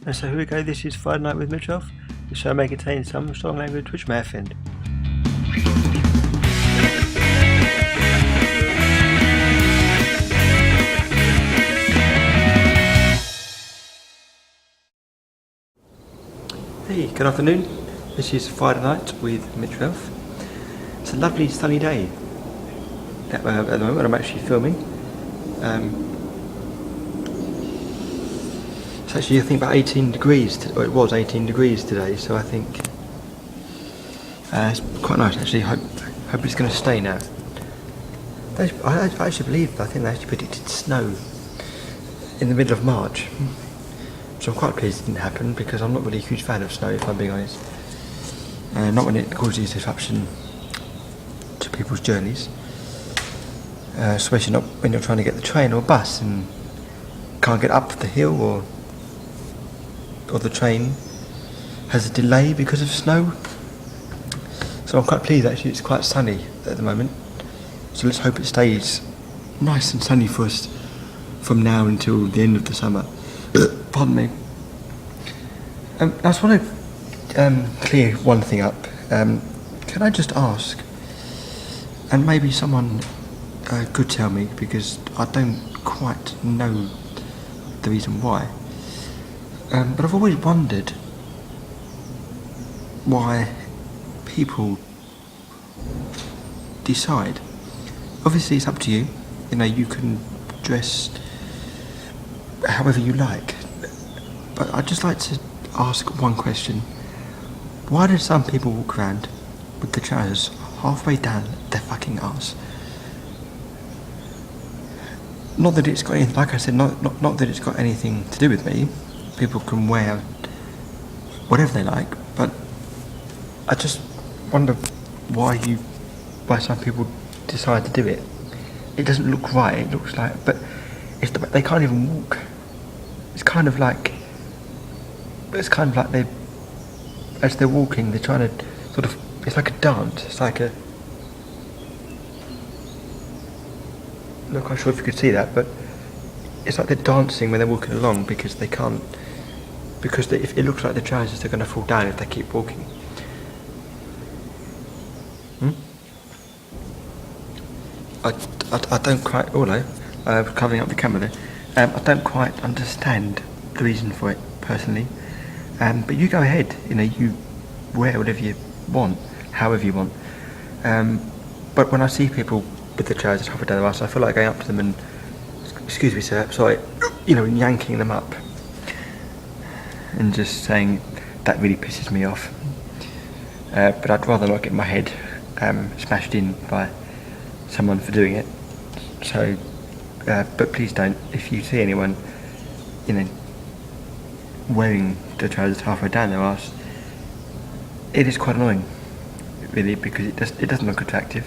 And so here we go, this is Friday Night with Mitch Relph. The show may contain some strong language which may offend. Hey, good afternoon. This is Friday Night with Mitch Relph. It's a lovely sunny day at the moment when I'm actually filming. It's actually, I think, about 18 degrees, or it was 18 degrees today, so I think it's quite nice actually. Hope it's going to stay now. I actually think they actually predicted snow in the middle of March. So I'm quite pleased it didn't happen, because I'm not really a huge fan of snow, if I'm being honest. Not when it causes disruption to people's journeys. Especially not when you're trying to get the train or bus and can't get up the hill, or the train has a delay because of snow. So I'm quite pleased actually it's quite sunny at the moment. So let's hope it stays nice and sunny for us from now until the end of the summer. Pardon me. I just want to clear one thing up. Can I just ask, and maybe someone could tell me, because I don't quite know the reason why, but I've always wondered why people decide. Obviously it's up to you, you can dress however you like, but I'd just like to ask one question. Why do some people walk around with the trousers halfway down their fucking arse? Not that it's got anything, like I said, not that it's got anything to do with me. People can wear whatever they like, but I just wonder why some people decide to do it. It doesn't look right. It looks like, but they can't even walk. It's kind of like they, as they're walking, they're trying to sort of. It's like a dance. It's like a. I'm not quite sure if you could see that, but it's like they're dancing when they're walking along, because they can't. Because if it looks like the trousers are going to fall down if they keep walking. I don't quite. Oh no, covering up the camera there. I don't quite understand the reason for it personally. But you go ahead. You wear whatever you want, however you want. But when I see people with the trousers halfway down their arse, I feel like going up to them and, excuse me sir, sorry, and yanking them up. And just saying, that really pisses me off. But I'd rather not get my head smashed in by someone for doing it. So, but please don't, if you see anyone, wearing the trousers halfway down their arse, it is quite annoying, really, because it doesn't look attractive.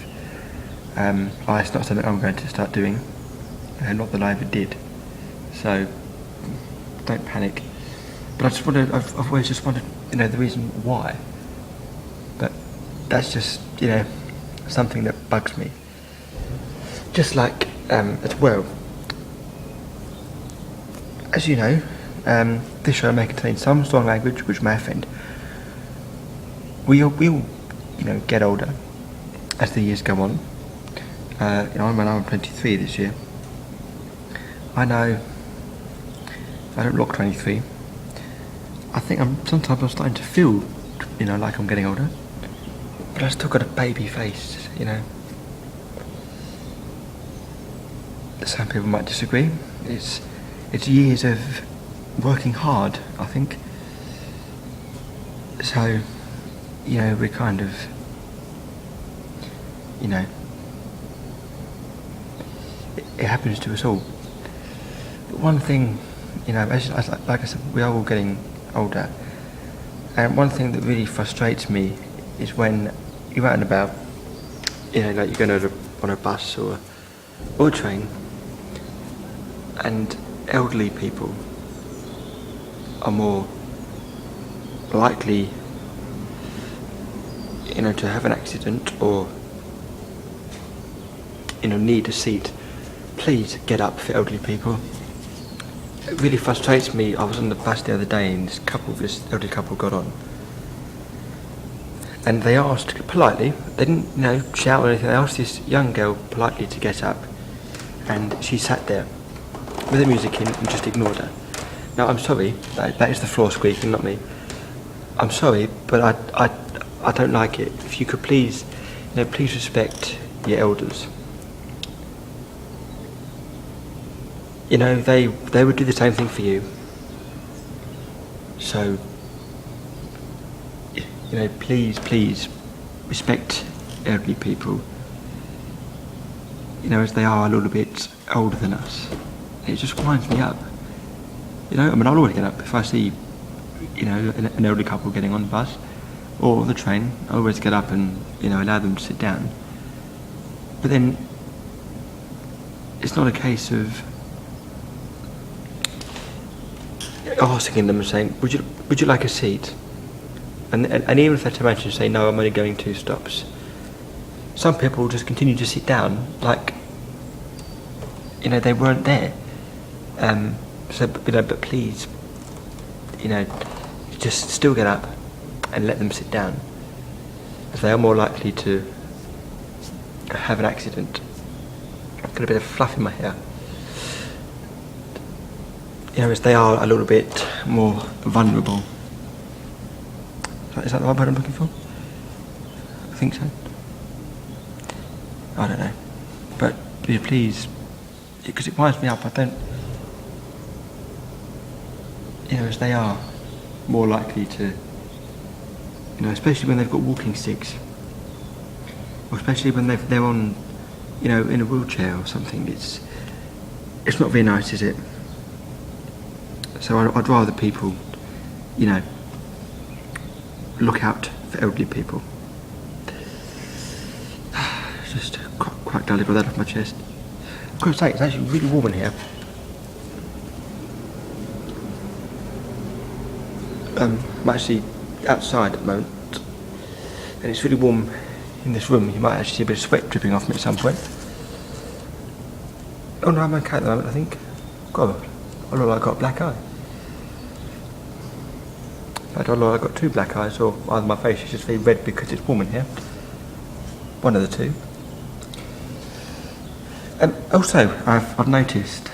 It's not something I'm going to start doing, not that I ever did. So, don't panic. But I've always just wondered, the reason why. But that's just, something that bugs me. Just like, as well, as you know, this show may contain some strong language which may offend. We all get older as the years go on. I'm 23 this year. I know I don't look 23. I think sometimes I'm starting to feel, like I'm getting older, but I've still got a baby face, Some people might disagree. It's years of working hard, I think. So, we're kind of, it happens to us all. But one thing, like I said, we are all getting older. And one thing that really frustrates me is when you're out and about, like you're going on a bus or a train, and elderly people are more likely, to have an accident or, need a seat. Please get up for elderly people. it really frustrates me. I was on the bus the other day and this elderly couple got on. And they asked politely, they didn't shout or anything, they asked this young girl politely to get up. And she sat there with the music in and just ignored her. Now I'm sorry, that is the floor squeaking, not me. I'm sorry, but I don't like it. If you could please, please respect your elders. They would do the same thing for you. So, please respect elderly people. As they are a little bit older than us. It just winds me up. I'll always get up if I see, an elderly couple getting on the bus or the train. I always get up and, allow them to sit down. But then, it's not a case of asking them and saying, would you like a seat? And even if they turn around and say, no, I'm only going 2 stops. Some people just continue to sit down like, they weren't there. But please, just still get up and let them sit down. As they are more likely to have an accident. I've got a bit of fluff in my hair. As they are a little bit more vulnerable. Is that the right word I'm looking for? I think so. I don't know. But please, because it winds me up, as they are more likely to, especially when they've got walking sticks, or especially when they're on, in a wheelchair or something, it's not very nice, is it? So I'd rather people, look out for elderly people. It's just quite glad I got that off my chest. I've got to say, it's actually really warm in here. I'm actually outside at the moment, and it's really warm in this room. You might actually see a bit of sweat dripping off me at some point. Oh no, I'm okay at the moment, I think. God, I look like I've got a black eye. In fact, I look like I've got 2 black eyes, or either my face is just very red because it's warm in here. One of the two. And also, I've noticed,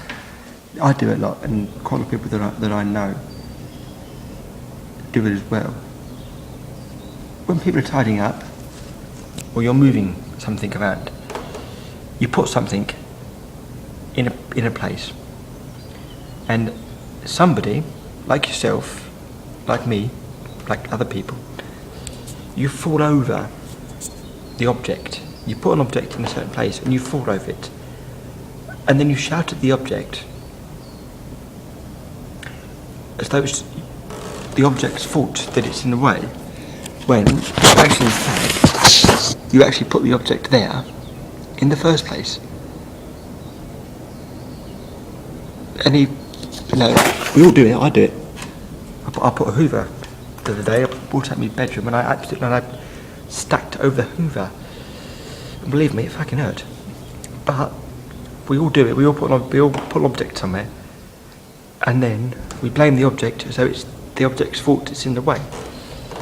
I do it a lot, and quite a lot of people that I know do it as well. When people are tidying up, or you're moving something around, you put something in a place, and somebody, like yourself, like me, like other people, you fall over the object. You put an object in a certain place and you fall over it, and then you shout at the object as though it's the object's fault that it's in the way, when actually in fact you actually put the object there in the first place. And we all do it. I do it. I put a Hoover the other day. I brought out my bedroom and I stacked over the Hoover. And believe me, it fucking hurt. But we all do it. We all put an object somewhere, and then we blame the object as though it's the object's fault it's in the way,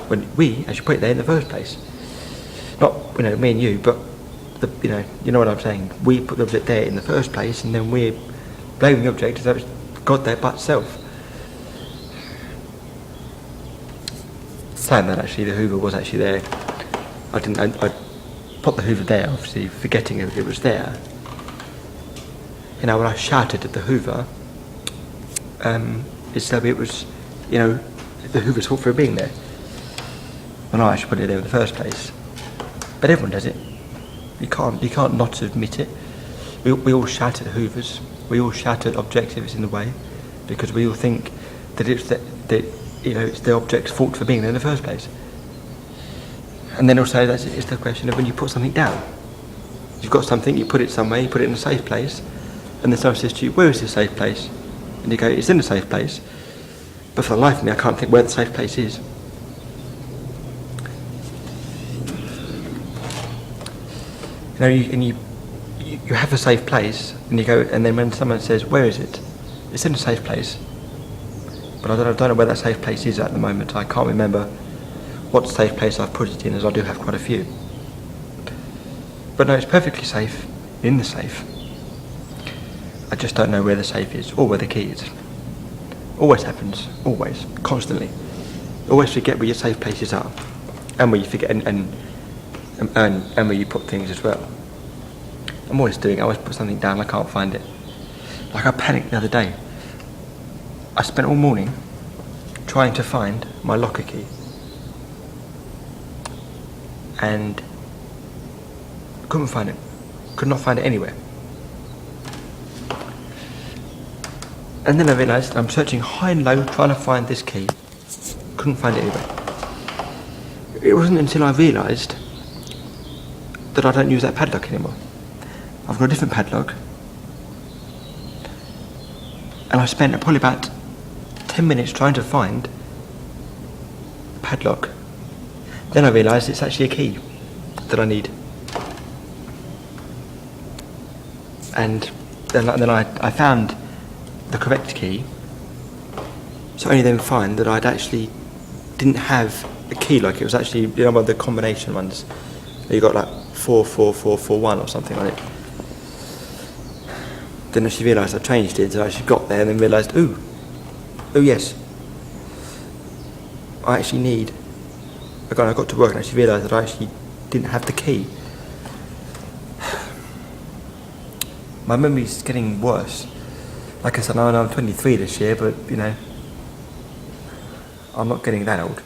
when we actually put it there in the first place. Not me and you, but you know what I'm saying. We put the object there in the first place, and then we're blaming the object as though it's got there by itself. Saying that, actually, the Hoover was actually there. I put the Hoover there, obviously forgetting it was there. When I shouted at the Hoover, it's though it was, the Hoover's fault for it being there, when I actually put it there in the first place. But everyone does it. You can't not admit it. We all shout at Hoovers. We all shout at objects if it's in the way, because we all think that it's it's the object's fault for being there in the first place. And then also it's the question of when you put something down. You've got something, you put it somewhere, you put it in a safe place, and then someone says to you, where is this safe place? And you go, it's in a safe place. But for the life of me, I can't think where the safe place is. You have a safe place, and you go, and then when someone says, where is it? It's in a safe place, but I don't know where that safe place is at the moment. I can't remember what safe place I've put it in, as I do have quite a few. But no, it's perfectly safe in the safe. I just don't know where the safe is or where the key is. Always happens, always, constantly. Always forget where your safe places are, and where you forget and where you put things as well. I'm always doing it. I always put something down, I can't find it. Like I panicked the other day. I spent all morning trying to find my locker key, and couldn't find it. Could not find it anywhere. And then I realised I'm searching high and low trying to find this key. Couldn't find it anywhere. It wasn't until I realised that I don't use that padlock anymore. I've got a different padlock. And I spent probably about 10 minutes trying to find the padlock. Then I realised it's actually a key that I need. And then I found the correct key. So only then find that I'd actually didn't have a key like it was actually, you know, one of the combination ones. You got like 44441 or something on it. Then I actually realised I changed it, so I actually got there and then realised, oh yes, I actually need. I got to work and actually realised that I actually didn't have the key. My memory's getting worse. Like I said, I know I'm 23 this year, but you know, I'm not getting that old.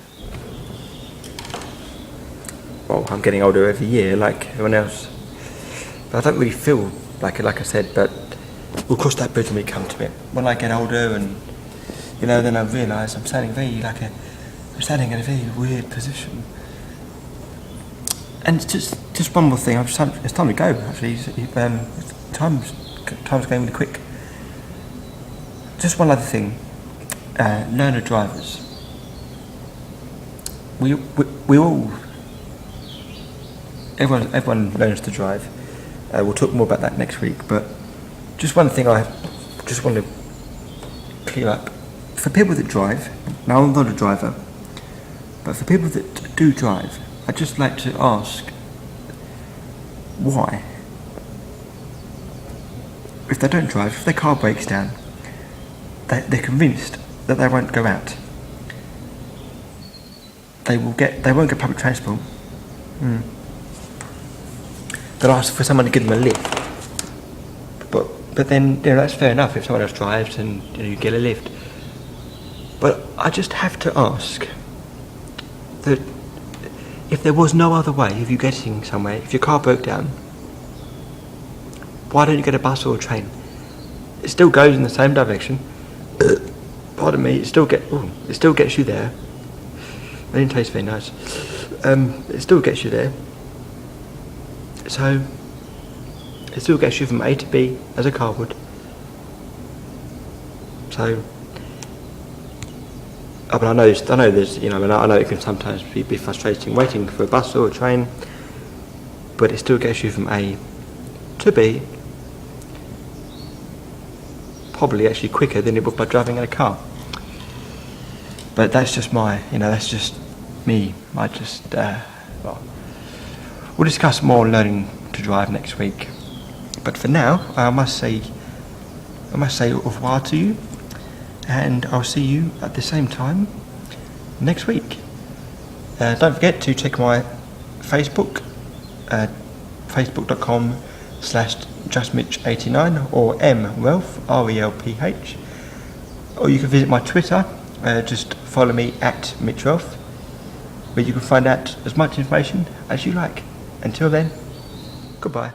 Well, I'm getting older every year, like everyone else. But I don't really feel like it, like I said, but we'll cross that bridge when we come to it. When I get older and, you know, then I realise I'm standing in a very weird position. And just one more thing, it's time to go, actually. Time's going really quick. Just one other thing, learner drivers. Everyone learns to drive. We'll talk more about that next week, but just one thing I just want to clear up. For people that drive, now I'm not a driver, but for people that do drive, I'd just like to ask why. If they don't drive, if their car breaks down, they're convinced that they won't go out. They won't get public transport. They'll ask for someone to give them a lift. But then, you know, that's fair enough if someone else drives and you get a lift. But I just have to ask that if there was no other way of you getting somewhere, if your car broke down, why don't you get a bus or a train? It still goes in the same direction. Pardon me, it still gets you there. It didn't taste very nice. It still gets you there. So it still gets you from A to B as a car would. So, but I know there's, you know, I know it can sometimes be frustrating waiting for a bus or a train, but it still gets you from A to B, probably actually quicker than it would by driving in a car. But that's just that's just me. We'll discuss more learning to drive next week. But for now, I must say au revoir to you, and I'll see you at the same time next week. Don't forget to check my Facebook, facebook.com/justmitch89 or mrelph, RELPH. Or you can visit my Twitter, just follow me at Mitch Relph, where you can find out as much information as you like. Until then, goodbye.